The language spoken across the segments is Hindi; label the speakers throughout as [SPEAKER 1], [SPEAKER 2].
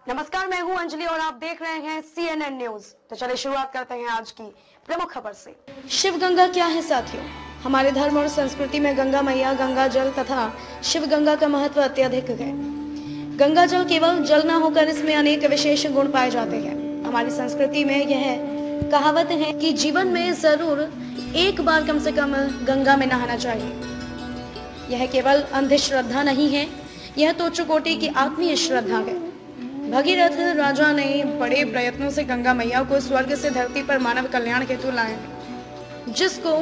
[SPEAKER 1] नमस्कार, मैं हूं अंजलि और आप देख रहे हैं CNN न्यूज। तो चलिए शुरुआत करते हैं आज की प्रमुख खबर से। शिव गंगा क्या है साथियों? हमारे धर्म और संस्कृति में गंगा मैया, गंगा जल तथा शिव गंगा का महत्व अत्यधिक है। गंगा जल केवल जल न होकर इसमें अनेक विशेष गुण पाए जाते हैं। हमारी संस्कृति में यह कहावत है कि जीवन में जरूर एक बार कम से कम गंगा में नहाना चाहिए। यह केवल अंधश्रद्धा नहीं है, यह तो उच्च कोटि की आत्मीय श्रद्धा है। भगीरथ राजा ने बड़े प्रयत्नों से गंगा मैया को स्वर्ग से धरती पर मानव कल्याण हेतु लाए, जिसको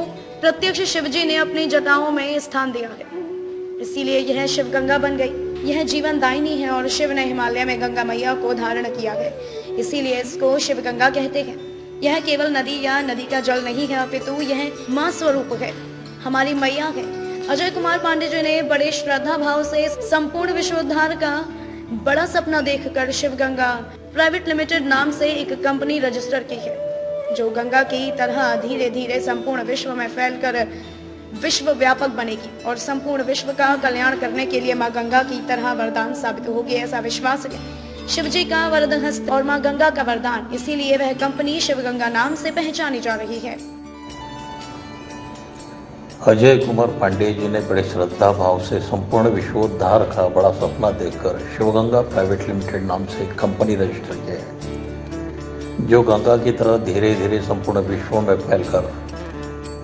[SPEAKER 1] प्रत्यक्ष शिवजी ने अपनी जटाओं में स्थान दिया है। इसीलिए यह शिव गंगा बन गई। यह जीवन दायिनी है और शिव ने हिमालय में गंगा मैया को धारण किया है, इसीलिए इसको शिव गंगा कहते हैं। यह केवल नदी या नदी का जल नहीं है, अपितु यह मां स्वरूप है, हमारी मैया है। अजय कुमार पांडे जी ने बड़े श्रद्धा भाव से संपूर्ण विश्वोद्धार का बड़ा सपना देखकर शिव गंगा प्राइवेट लिमिटेड नाम से एक कंपनी रजिस्टर की है, जो गंगा की तरह धीरे धीरे संपूर्ण विश्व में फैलकर विश्व व्यापक बनेगी और संपूर्ण विश्व का कल्याण करने के लिए मां गंगा की तरह वरदान साबित होगी, ऐसा विश्वास है। शिव जी का वरद हस्त और मां गंगा का वरदान, इसीलिए वह कंपनी शिव गंगा नाम से पहचानी जा रही है।
[SPEAKER 2] अजय कुमार पांडे जी ने बड़े श्रद्धा भाव से संपूर्ण विश्वोद्धार का बड़ा सपना देखकर शिवगंगा प्राइवेट लिमिटेड नाम से एक कंपनी रजिस्टर किया है, जो गंगा की तरह धीरे धीरे संपूर्ण विश्व में फैलकर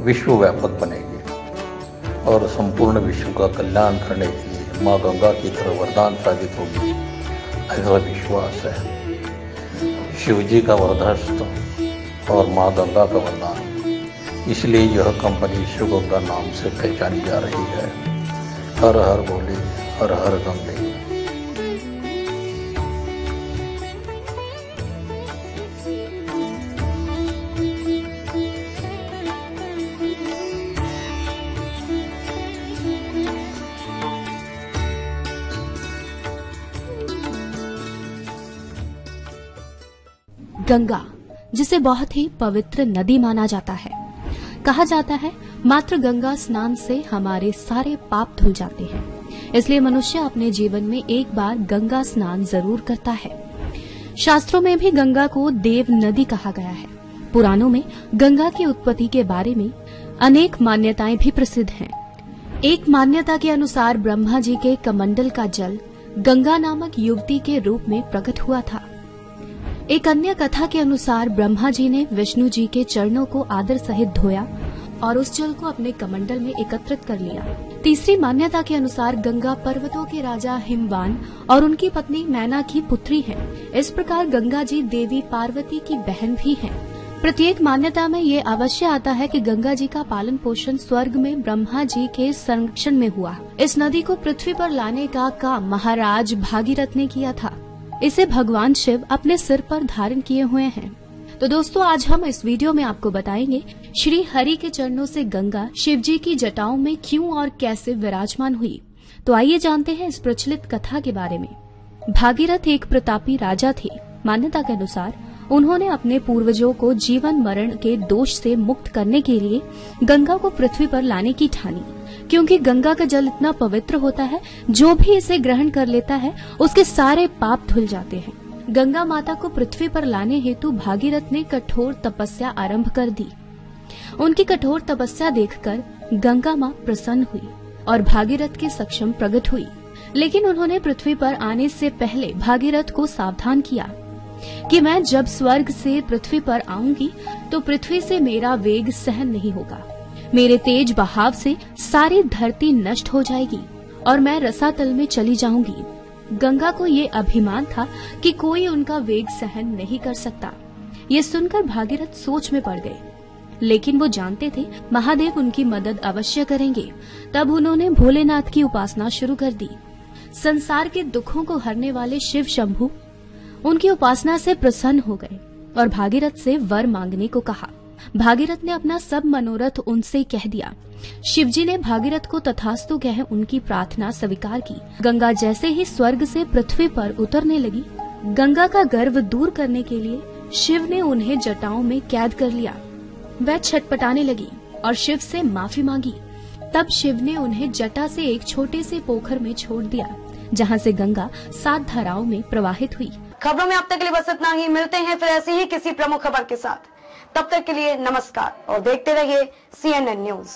[SPEAKER 2] विश्व व्यापक बनेगी और संपूर्ण विश्व का कल्याण करने के लिए माँ गंगा की तरह वरदान साबित होगी, ऐसा विश्वास है। शिवजी का वरदहस्त और माँ गंगा का वरदान, इसलिए यह कंपनी शिव गंगा नाम से पहचानी जा रही है। हर हर बोले, हर हर गंगे।
[SPEAKER 3] गंगा, जिसे बहुत ही पवित्र नदी माना जाता है, कहा जाता है मात्र गंगा स्नान से हमारे सारे पाप धुल जाते हैं। इसलिए मनुष्य अपने जीवन में एक बार गंगा स्नान जरूर करता है। शास्त्रों में भी गंगा को देव नदी कहा गया है। पुराणों में गंगा की उत्पत्ति के बारे में अनेक मान्यताएं भी प्रसिद्ध हैं। एक मान्यता के अनुसार ब्रह्मा जी के कमंडल का जल गंगा नामक युवती के रूप में प्रकट हुआ था। एक अन्य कथा के अनुसार ब्रह्मा जी ने विष्णु जी के चरणों को आदर सहित धोया और उस जल को अपने कमंडल में एकत्रित कर लिया। तीसरी मान्यता के अनुसार गंगा पर्वतों के राजा हिमवान और उनकी पत्नी मैना की पुत्री है। इस प्रकार गंगा जी देवी पार्वती की बहन भी हैं। प्रत्येक मान्यता में ये अवश्य आता है कि गंगा जी का पालन पोषण स्वर्ग में ब्रह्मा जी के संरक्षण में हुआ। इस नदी को पृथ्वी पर लाने का काम महाराज भागीरथ ने किया था। इसे भगवान शिव अपने सिर पर धारण किए हुए हैं। तो दोस्तों, आज हम इस वीडियो में आपको बताएंगे श्री हरि के चरणों से गंगा शिव जी की जटाओं में क्यों और कैसे विराजमान हुई। तो आइए जानते हैं इस प्रचलित कथा के बारे में। भागीरथ एक प्रतापी राजा थे। मान्यता के अनुसार उन्होंने अपने पूर्वजों को जीवन मरण के दोष से मुक्त करने के लिए गंगा को पृथ्वी पर लाने की ठानी, क्योंकि गंगा का जल इतना पवित्र होता है, जो भी इसे ग्रहण कर लेता है उसके सारे पाप धुल जाते हैं। गंगा माता को पृथ्वी पर लाने हेतु भागीरथ ने कठोर तपस्या आरंभ कर दी। उनकी कठोर तपस्या देखकर गंगा माँ प्रसन्न हुई और भागीरथ के सक्षम प्रकट हुई। लेकिन उन्होंने पृथ्वी पर आने से पहले भागीरथ को सावधान किया कि मैं जब स्वर्ग से पृथ्वी पर आऊंगी तो पृथ्वी से मेरा वेग सहन नहीं होगा। मेरे तेज बहाव से सारी धरती नष्ट हो जाएगी और मैं रसातल में चली जाऊंगी। गंगा को ये अभिमान था कि कोई उनका वेग सहन नहीं कर सकता। ये सुनकर भागीरथ सोच में पड़ गए, लेकिन वो जानते थे महादेव उनकी मदद अवश्य करेंगे। तब उन्होंने भोलेनाथ की उपासना शुरू कर दी। संसार के दुखों को हरने वाले शिव शंभु उनकी उपासना से प्रसन्न हो गए और भागीरथ से वर मांगने को कहा। भागीरथ ने अपना सब मनोरथ उनसे कह दिया। शिवजी ने भागीरथ को तथास्तु कह उनकी प्रार्थना स्वीकार की। गंगा जैसे ही स्वर्ग से पृथ्वी पर उतरने लगी, गंगा का गर्व दूर करने के लिए शिव ने उन्हें जटाओं में कैद कर लिया। वह छटपटाने लगी और शिव से माफी मांगी। तब शिव ने उन्हें जटा से एक छोटे से पोखर में छोड़ दिया, जहां से गंगा 7 धाराओं में प्रवाहित हुई।
[SPEAKER 1] खबरों में अब तक के लिए बस इतना ही। मिलते हैं फिर ऐसी ही किसी प्रमुख खबर के साथ। तब तक के लिए नमस्कार और देखते रहिए CNN न्यूज।